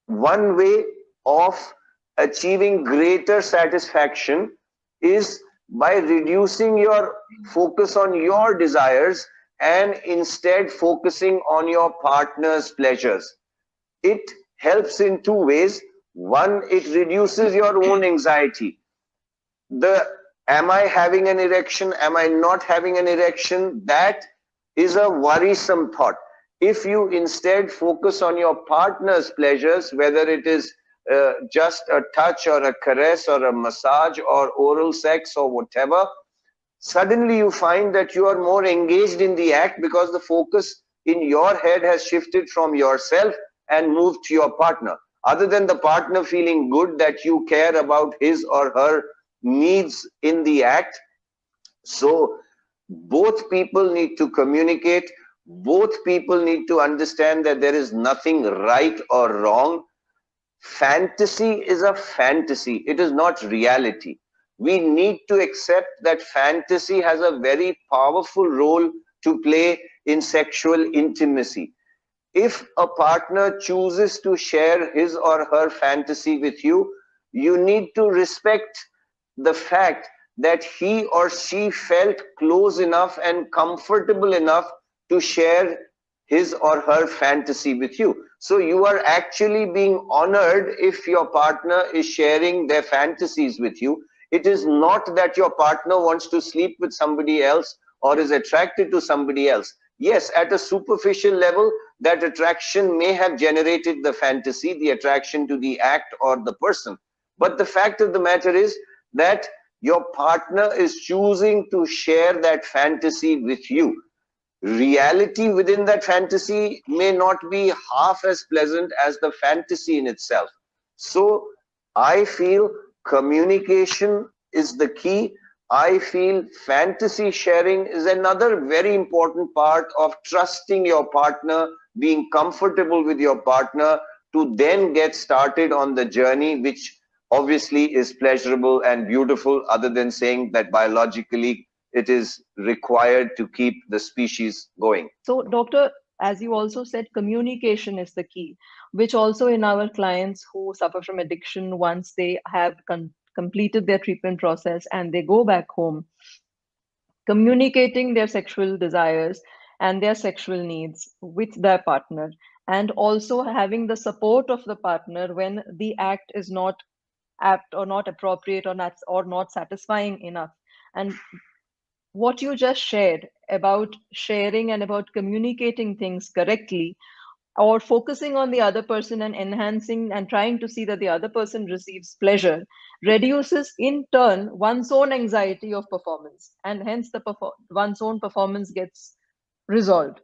one way of achieving greater satisfaction is by reducing your focus on your desires and instead focusing on your partner's pleasures. It helps in two ways. One, it reduces your own anxiety. The am I having an erection? Am I not having an erection? That is a worrisome thought. If you instead focus on your partner's pleasures, whether it is just a touch or a caress or a massage or oral sex or whatever, suddenly you find that you are more engaged in the act because the focus in your head has shifted from yourself and moved to your partner. Other than the partner feeling good that you care about his or her needs in the act. So both people need to communicate. Both people need to understand that there is nothing right or wrong. Fantasy is a fantasy. It is not reality. We need to accept that fantasy has a very powerful role to play in sexual intimacy. If a partner chooses to share his or her fantasy with you, you need to respect the fact that he or she felt close enough and comfortable enough to share his or her fantasy with you. So you are actually being honored if your partner is sharing their fantasies with you. It is not that your partner wants to sleep with somebody else or is attracted to somebody else. Yes, at a superficial level, that attraction may have generated the fantasy, the attraction to the act or the person. But the fact of the matter is that your partner is choosing to share that fantasy with you. Reality within that fantasy may not be half as pleasant as the fantasy in itself. So I feel communication is the key. I feel fantasy sharing is another very important part of trusting your partner, being comfortable with your partner to then get started on the journey, which obviously is pleasurable and beautiful, other than saying that biologically it is required to keep the species going. So, doctor, as you also said, communication is the key, which also in our clients who suffer from addiction, once they have completed their treatment process and they go back home, communicating their sexual desires and their sexual needs with their partner, and also having the support of the partner when the act is not apt or not appropriate or not satisfying enough. And what you just shared about sharing and about communicating things correctly, or focusing on the other person and enhancing and trying to see that the other person receives pleasure, reduces in turn one's own anxiety of performance, and hence one's own performance gets resolved.